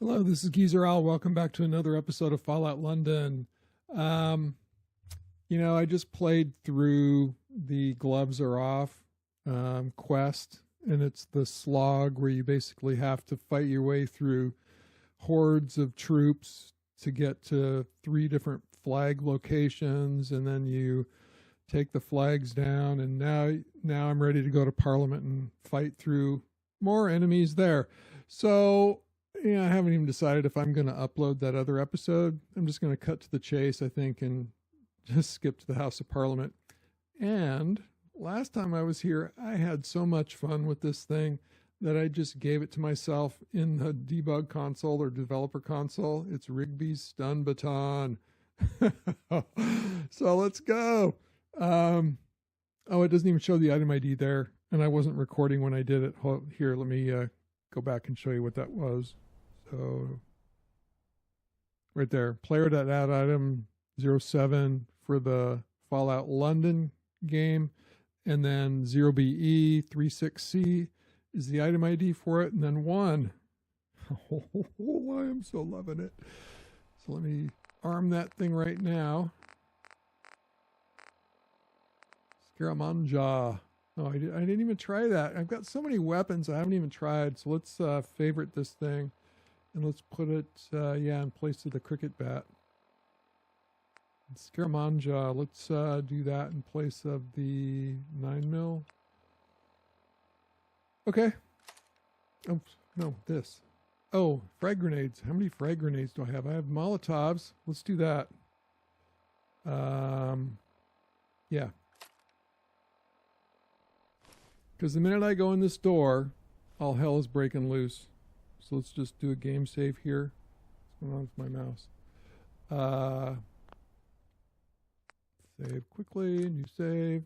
Hello, this is Geezer Al. Welcome back to another episode of Fallout London. I just played through the Gloves Are Off quest, and it's the slog where you basically have to fight your way through hordes of troops to get to 3 different flag locations, and then you take the flags down, and now I'm ready to go to Parliament and fight through more enemies there. So I haven't even decided if I'm going to upload that other episode. I'm just going to cut to the chase, I think, and just skip to the House of Parliament. And last time I was here, I had so much fun with this thing that I just gave it to myself in the debug console or developer console. It's Rigby's Stun Baton. So let's go. Oh, it doesn't even show the item ID there, and I wasn't recording when I did it. Here, let me go back and show you what that was. So right there, player.add item 07 for the Fallout London game, and then 0BE36C is the item ID for it, and then 1. Oh, I am so loving it. So let me arm that thing right now. Scaramanga. Oh, I didn't even try that. I've got so many weapons I haven't even tried. So let's favorite this thing, and let's put it, in place of the cricket bat. Scaramanga. Let's do that in place of the 9mm. Okay. Oh, no, this. Oh, frag grenades. How many frag grenades do I have? I have Molotovs. Let's do that. Yeah. Because the minute I go in this door, all hell is breaking loose. So let's just do a game save here. What's going on with my mouse? Save quickly, new save.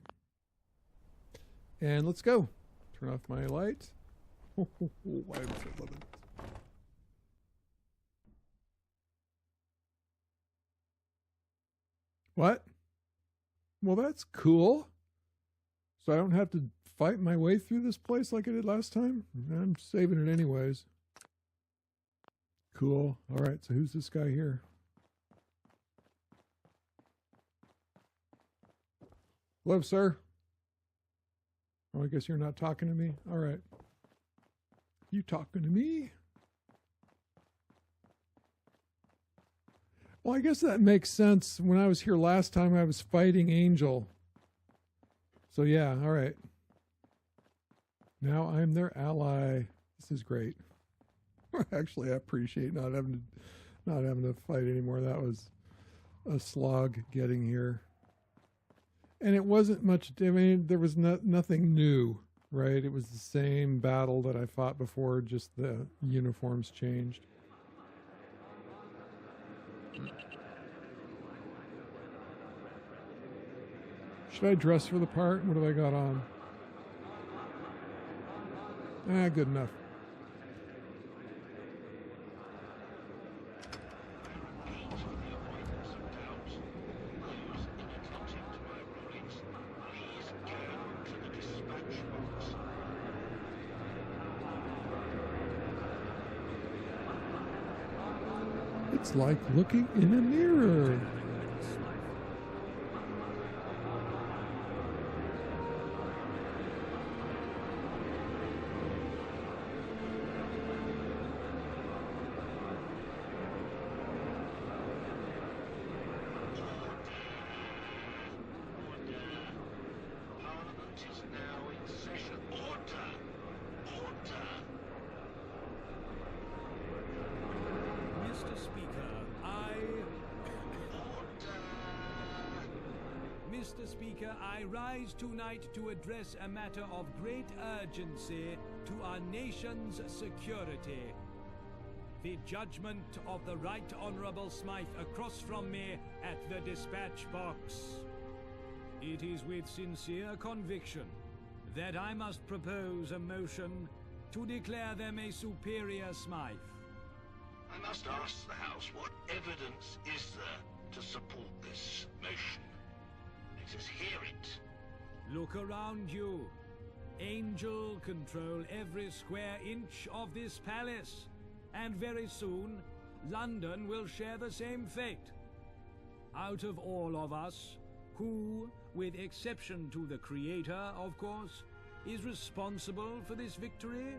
And let's go. Turn off my light. I'm so loving it. What? Well, that's cool. So I don't have to fight my way through this place like I did last time. I'm saving it anyways. Cool. All right, so who's this guy here? Hello, sir. Oh, I guess you're not talking to me. All right. You talking to me? Well, I guess that makes sense. When I was here last time, I was fighting Angel. So yeah, all right. Now I'm their ally. This is great. Actually, I appreciate not having to fight anymore. That was a slog getting here. And it wasn't much, I mean, there was nothing new, right? It was the same battle that I fought before, just the uniforms changed. Should I dress for the part? What have I got on? Good enough. It's like looking in a mirror. Mr. Speaker, I rise tonight to address a matter of great urgency to our nation's security. The judgment of the Right Honourable Smythe across from me at the dispatch box. It is with sincere conviction that I must propose a motion to declare them a superior Smythe. I must ask the House, what evidence is there to support this motion? Let us hear it. Look around you. Angel control every square inch of this palace, And very soon, London will share the same fate. Out of all of us, who, with exception to the Creator, of course, is responsible for this victory?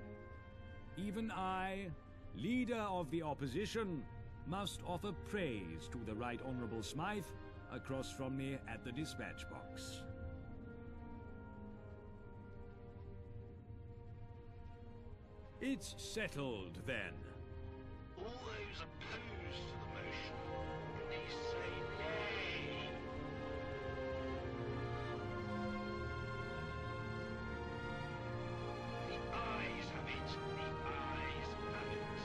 Even I, leader of the opposition, must offer praise to the Right Honourable Smythe across from me at the dispatch box. It's settled, then. All those opposed to the motion, please say nay. The ayes have it. The ayes have it.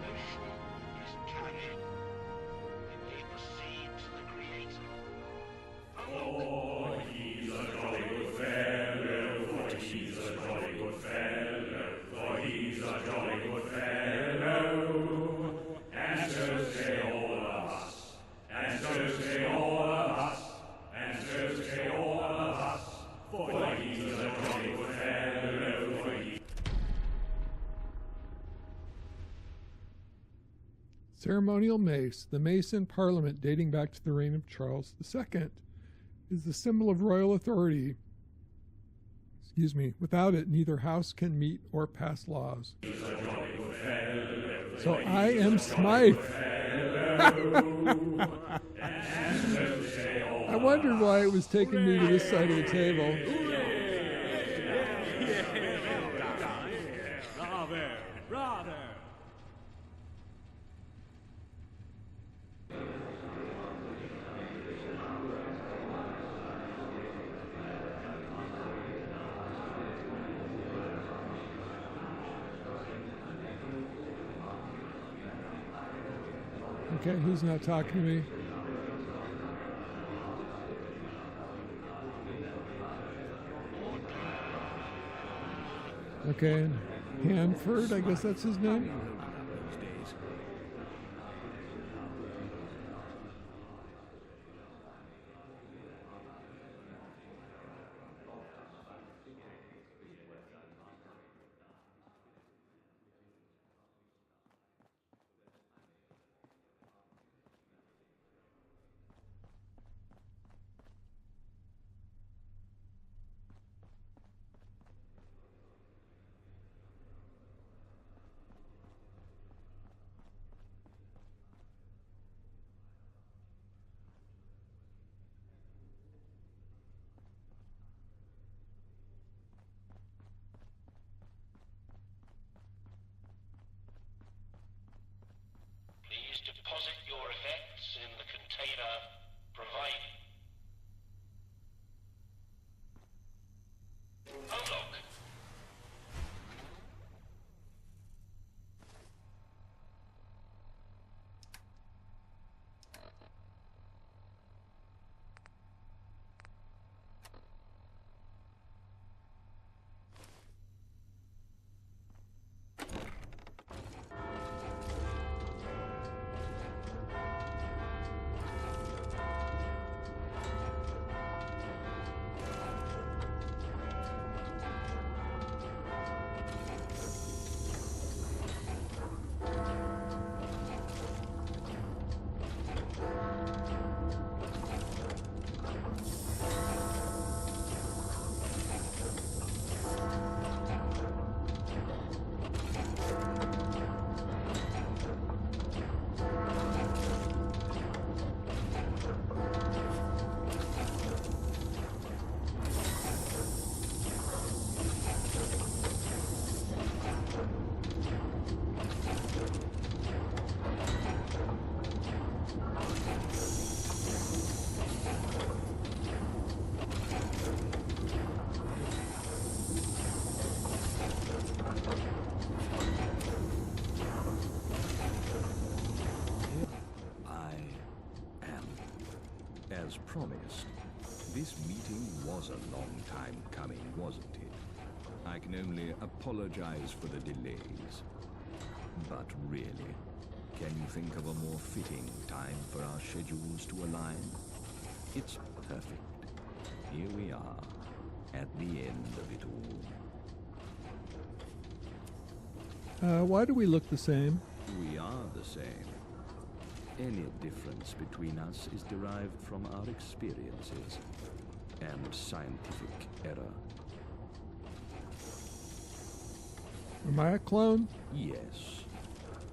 The motion is carried. We may proceed to the Creator. Oh, he's a jolly good fellow, for he's a jolly good fellow, for he's a jolly good fellow. And so say all of us, and so say all of us, and so say all of us, for he's a jolly good fellow, for he... Ceremonial mace, the mace in Parliament dating back to the reign of Charles II, is the symbol of royal authority. Excuse me. Without it, neither house can meet or pass laws. So I am Smythe. I wondered why it was taking me to this side of the table. Rather. Okay, who's not talking to me? Okay, Hanford, I guess that's his name. Please deposit your effects in the container provided. Oh, look. As promised, this meeting was a long time coming, wasn't it? I can only apologize for the delays. But really, can you think of a more fitting time for our schedules to align? It's perfect. Here we are, at the end of it all. Why do we look the same? We are the same. Any difference between us is derived from our experiences and scientific error. Am I a clone? Yes.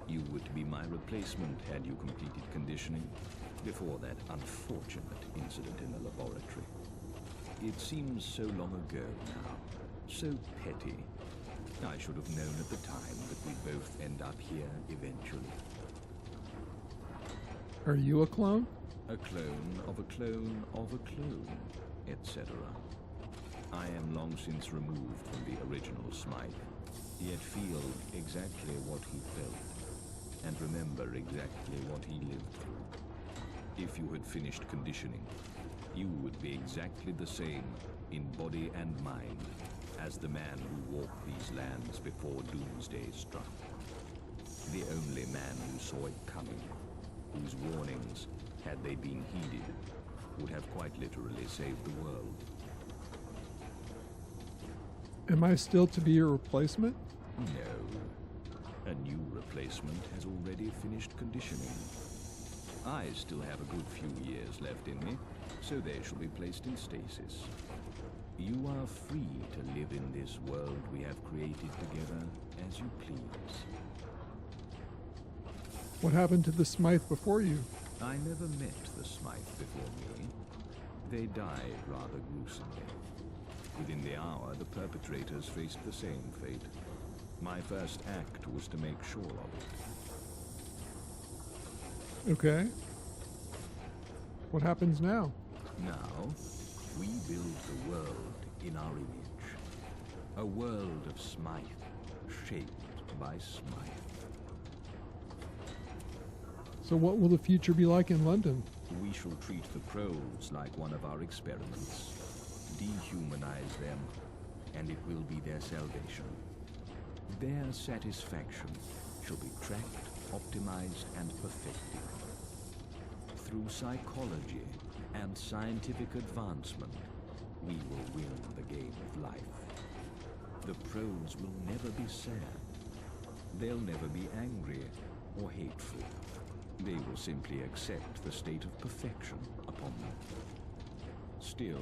You would be my replacement had you completed conditioning before that unfortunate incident in the laboratory. It seems so long ago now, so petty. I should have known at the time that we'd both end up here eventually. Are you a clone? A clone of a clone of a clone, etc. I am long since removed from the original Smythe, yet feel exactly what he felt, and remember exactly what he lived through. If you had finished conditioning, you would be exactly the same in body and mind as the man who walked these lands before Doomsday struck. The only man who saw it coming, whose warnings, had they been heeded, would have quite literally saved the world. Am I still to be your replacement? No. A new replacement has already finished conditioning. I still have a good few years left in me, so they shall be placed in stasis. You are free to live in this world we have created together as you please. What happened to the Smythe before you? I never met the Smythe before me. They died rather gruesomely. Within the hour, the perpetrators faced the same fate. My first act was to make sure of it. Okay. What happens now? Now, we build the world in our image. A world of Smythe, shaped by Smythe. So what will the future be like in London? We shall treat the pros like one of our experiments, dehumanize them, and it will be their salvation. Their satisfaction shall be tracked, optimized, and perfected. Through psychology and scientific advancement, we will win the game of life. The pros will never be sad. They'll never be angry or hateful. They will simply accept the state of perfection upon them. Still,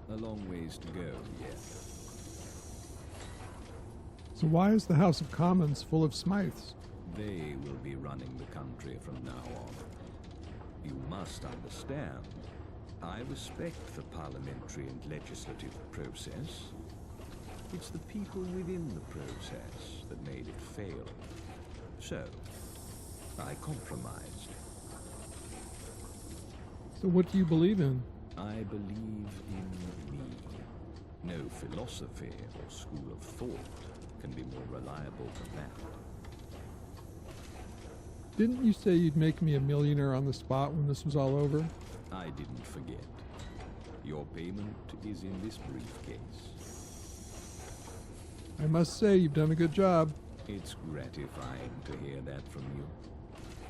a long ways to go yet. So why is the House of Commons full of Smythes? They will be running the country from now on. You must understand, I respect the parliamentary and legislative process. It's the people within the process that made it fail. So, I compromised. So what do you believe in? I believe in me. No philosophy or school of thought can be more reliable than that. Didn't you say you'd make me a millionaire on the spot when this was all over? I didn't forget. Your payment is in this briefcase. I must say you've done a good job. It's gratifying to hear that from you.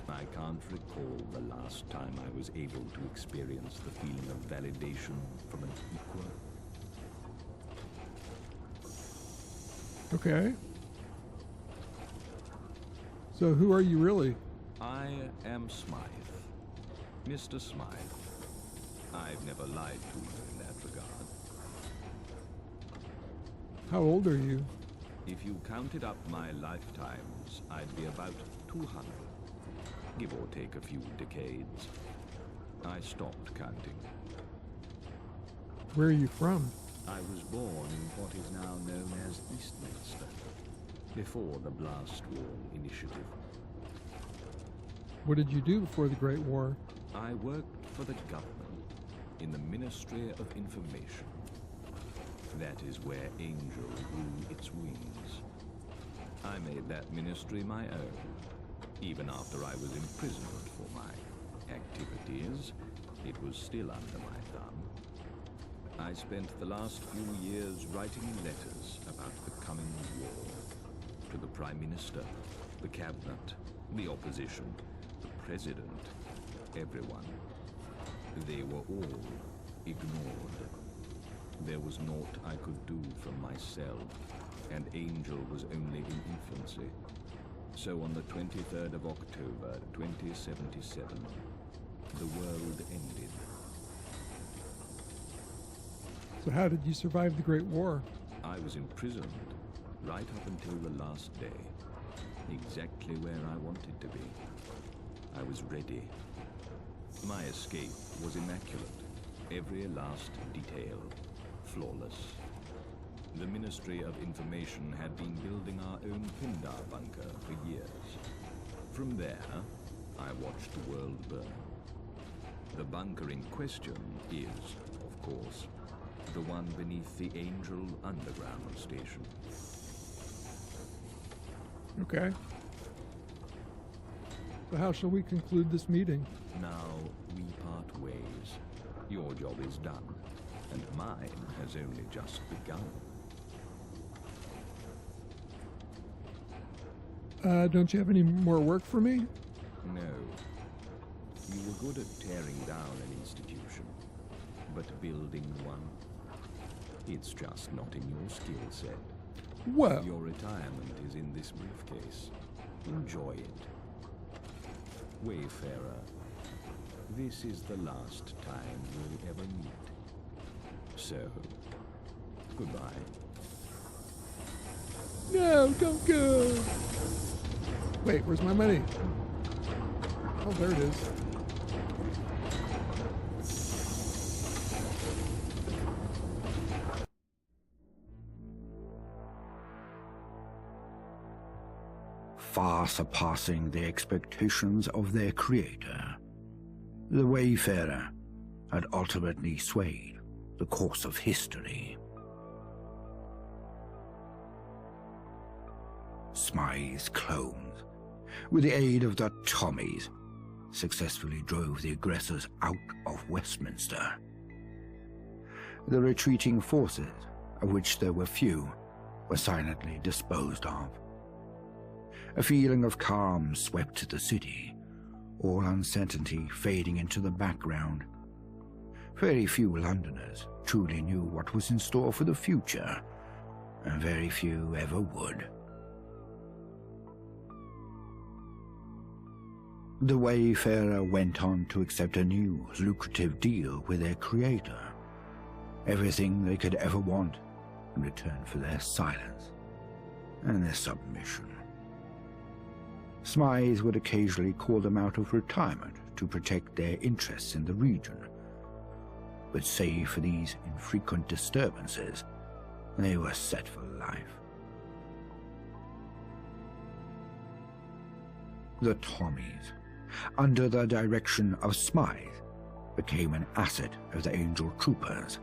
I can't recall the last time I was able to experience the feeling of validation from an equal. Okay. So who are you really? I am Smythe. Mr. Smythe. I've never lied to you in that regard. How old are you? If you counted up my lifetimes, I'd be about 200. Give or take a few decades. I stopped counting. Where are you from? I was born in what is now known as Eastminster, before the Blast Wall Initiative. What did you do before the Great War? I worked for the government in the Ministry of Information. That is where Angel grew its wings. I made that ministry my own. Even after I was imprisoned for my activities, it was still under my thumb. I spent the last few years writing letters about the coming war to the Prime Minister, the Cabinet, the Opposition, the President, everyone. They were all ignored. There was naught I could do from my cell and Angel was only in infancy. So on the 23rd of October, 2077, the world ended. So how did you survive the Great War? I was imprisoned right up until the last day, exactly where I wanted to be. I was ready. My escape was immaculate, every last detail flawless. The Ministry of Information had been building our own Pindar bunker for years. From there, I watched the world burn. The bunker in question is, of course, the one beneath the Angel Underground Station. Okay. So how shall we conclude this meeting? Now we part ways. Your job is done, and mine has only just begun. Don't you have any more work for me? No. You were good at tearing down an institution, but building one, it's just not in your skill set. Well, Your retirement is in this briefcase. Enjoy it. Wayfarer, this is the last time we'll ever meet. So, goodbye. no, don't go. Wait, where's my money? Oh, there it is. Far surpassing the expectations of their creator, the Wayfarer had ultimately swayed the course of history. Smythe's clones, with the aid of the Tommies, successfully drove the aggressors out of Westminster. The retreating forces, of which there were few, were silently disposed of. A feeling of calm swept the city, all uncertainty fading into the background. Very few Londoners truly knew what was in store for the future, and very few ever would. The Wayfarer went on to accept a new, lucrative deal with their creator. Everything they could ever want in return for their silence and their submission. Smythe would occasionally call them out of retirement to protect their interests in the region, but save for these infrequent disturbances, they were set for life. The Tommies, under the direction of Smythe, became an asset of the Angel Troopers,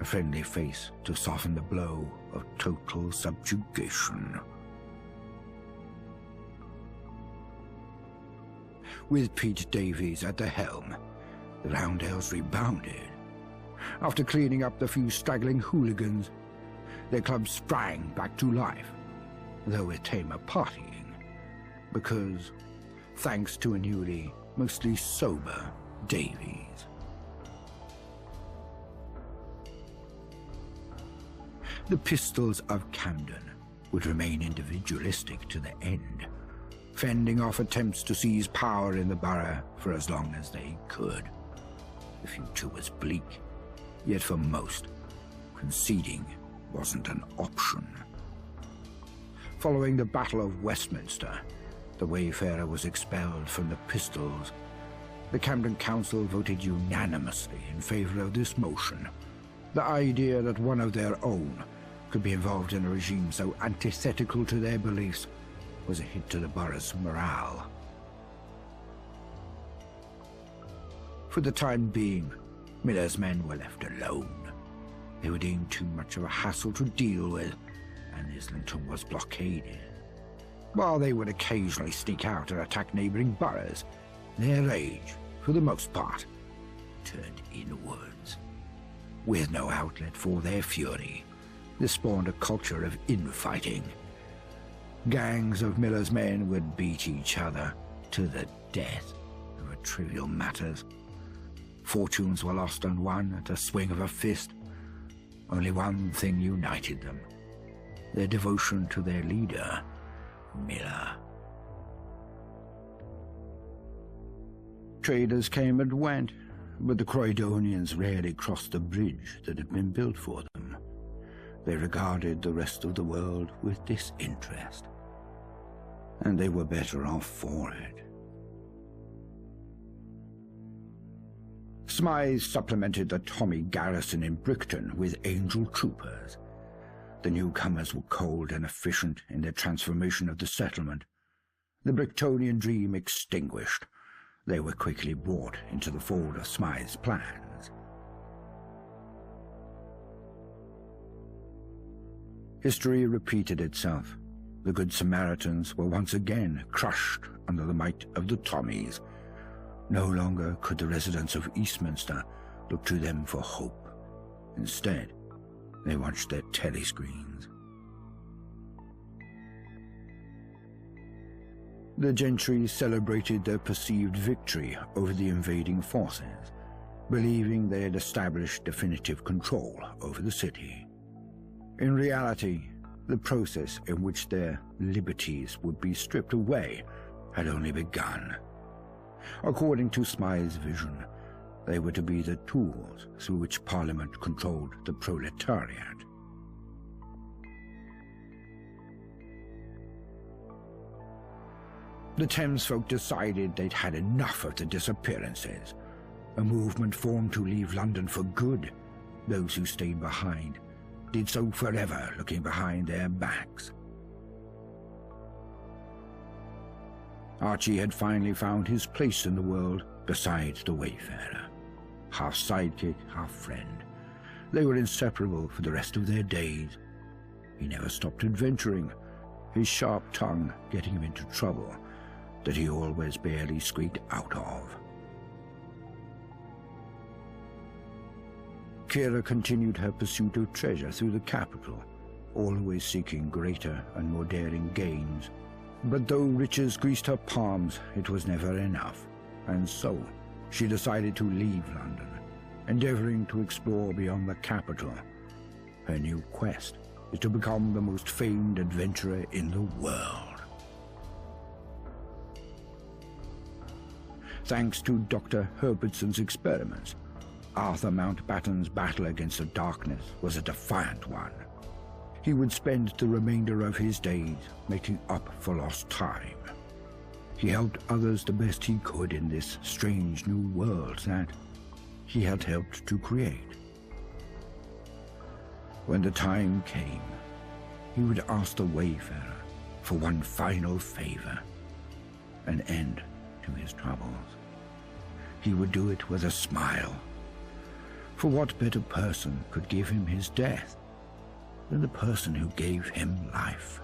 a friendly face to soften the blow of total subjugation. With Pete Davies at the helm, the Roundels rebounded. After cleaning up the few straggling hooligans, their club sprang back to life, though with tamer partying, because, thanks to a newly, mostly sober Davies. The Pistols of Camden would remain individualistic to the end, fending off attempts to seize power in the borough for as long as they could. The future was bleak, yet for most, conceding wasn't an option. Following the Battle of Westminster, the Wayfarer was expelled from the Pistols. The Camden Council voted unanimously in favor of this motion. The idea that one of their own could be involved in a regime so antithetical to their beliefs was a hit to the borough's morale. For the time being, Miller's men were left alone. They were deemed too much of a hassle to deal with, and Islington was blockaded. While they would occasionally sneak out and attack neighbouring boroughs, their rage, for the most part, turned inwards. With no outlet for their fury, this spawned a culture of infighting. Gangs of Miller's men would beat each other to the death over trivial matters. Fortunes were lost and won at a swing of a fist. Only one thing united them: their devotion to their leader, Miller. Traders came and went, but the Croydonians rarely crossed the bridge that had been built for them. They regarded the rest of the world with disinterest, and they were better off for it. Smythe supplemented the Tommy garrison in Brickton with Angel troopers. The newcomers were cold and efficient in their transformation of the settlement. The Bricktonian dream extinguished, they were quickly brought into the fold of Smythe's plans. History repeated itself. The Good Samaritans were once again crushed under the might of the Tommies. No longer could the residents of Westminster look to them for hope. Instead, they watched their telescreens. The gentry celebrated their perceived victory over the invading forces, believing they had established definitive control over the city. In reality, the process in which their liberties would be stripped away had only begun. According to Smythe's vision, they were to be the tools through which Parliament controlled the proletariat. The Thamesfolk decided they'd had enough of the disappearances. A movement formed to leave London for good. Those who stayed behind did so forever, looking behind their backs. Archie had finally found his place in the world beside the Wayfarer. Half sidekick, half friend. They were inseparable for the rest of their days. He never stopped adventuring, his sharp tongue getting him into trouble that he always barely squeaked out of. Kira continued her pursuit of treasure through the capital, always seeking greater and more daring gains. But though riches greased her palms, it was never enough, and so she decided to leave London, endeavoring to explore beyond the capital. Her new quest is to become the most famed adventurer in the world. Thanks to Dr. Herbertson's experiments, Arthur Mountbatten's battle against the darkness was a defiant one. He would spend the remainder of his days making up for lost time. He helped others the best he could in this strange new world that he had helped to create. When the time came, he would ask the Wayfarer for one final favor, an end to his troubles. He would do it with a smile. For what better person could give him his death than the person who gave him life?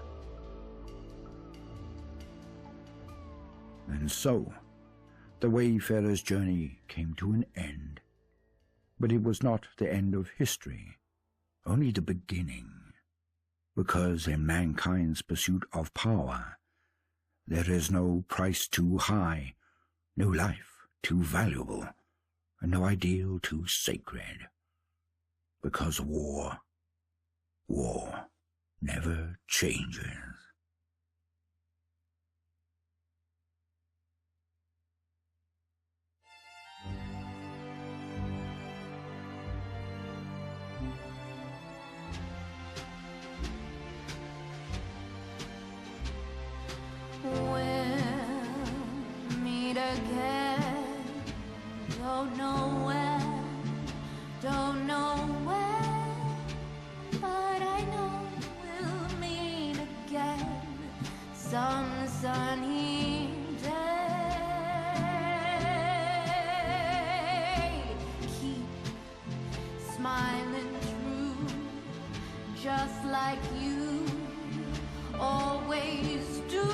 And so, the Wayfarer's journey came to an end. But it was not the end of history, only the beginning. Because in mankind's pursuit of power, there is no price too high, no life too valuable, and no ideal too sacred. Because war never changes. We'll meet again. Don't know when, don't know when, but I know we'll meet again some sunny day. Keep smiling true, just like you always do,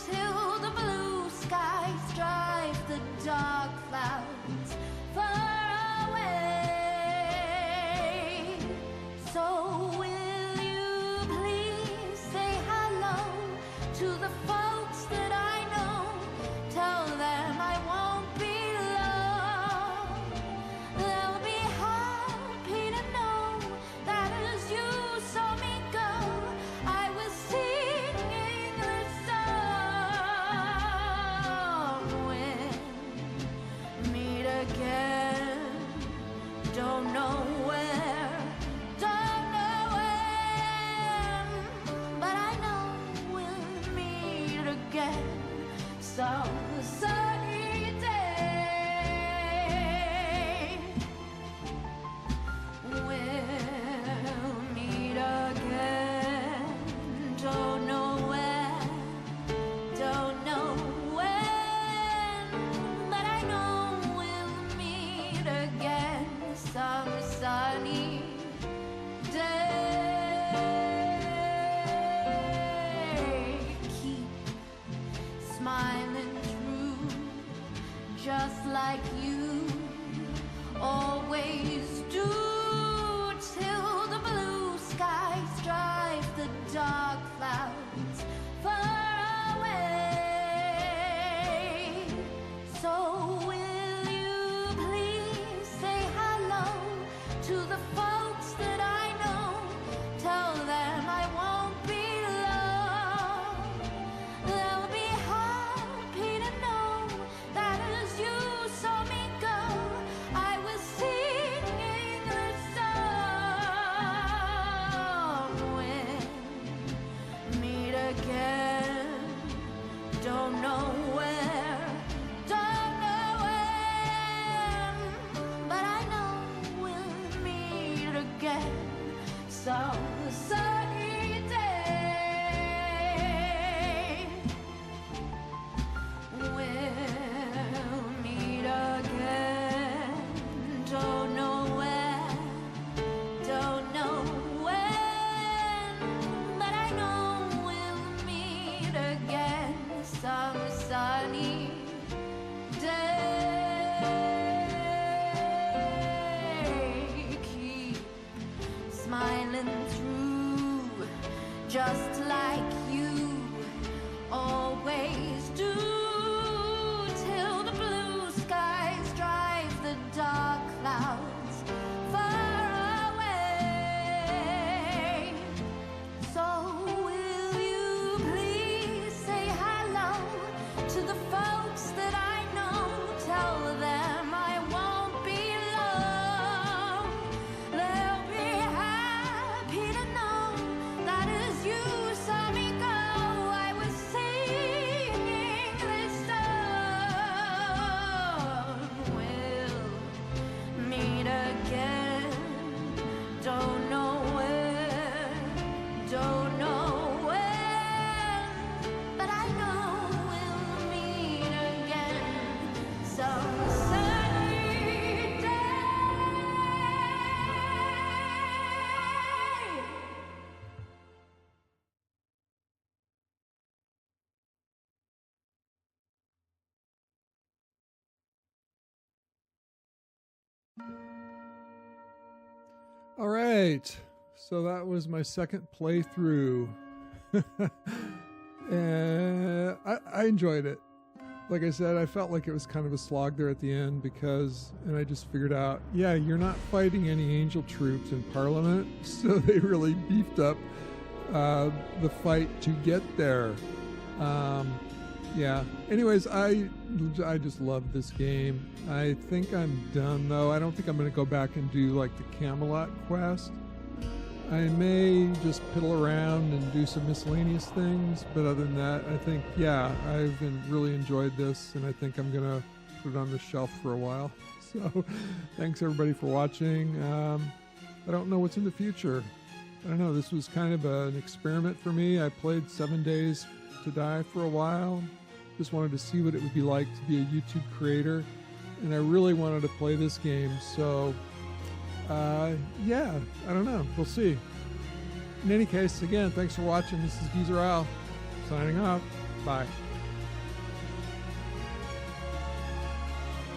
till the blue skies drive the dark clouds far away. So will you please say hello to the folks that some sunny day. We'll meet again. Don't know when, don't know when, but I know we'll meet again some sunny day. Keep smiling through, just like you always do, till the blue skies drive the dark clouds far away. So will you please say hello to the folks that I know? Tell them I won't be long. They'll be happy to know that as you saw me go, I was singing this song. When meet again, don't know where, don't know when, but I know we'll meet again some sunny day. We'll meet again, don't know where, don't know when, but I know we'll meet again some sunny day. Keep smiling through, just like you always do, till the blue skies drive the dark clouds far away. So will you please say hello to the folks that I know? Tell them I won't be long. They'll be happy to know that as you saw me go, I was singing this song. We'll meet again, don't know where, don't know when, but I know we'll meet again some sunny day. All right, so that was my second playthrough. And I enjoyed it. Like I said, I felt like it was kind of a slog there at the end and I just figured out, yeah, you're not fighting any angel troops in Parliament, so they really beefed up the fight to get there. Yeah. Anyways, I just love this game. I think I'm done though. I don't think I'm going to go back and do like the Camelot quest. I may just piddle around and do some miscellaneous things, but other than that, I think, yeah, I've really enjoyed this, and I think I'm going to put it on the shelf for a while. So thanks everybody for watching. I don't know what's in the future. I don't know. This was kind of an experiment for me. I played 7 Days to Die for a while. Just wanted to see what it would be like to be a YouTube creator, and I really wanted to play this game. So yeah, I don't know. We'll see. In any case, again, thanks for watching. This is Geezer Al signing off. Bye.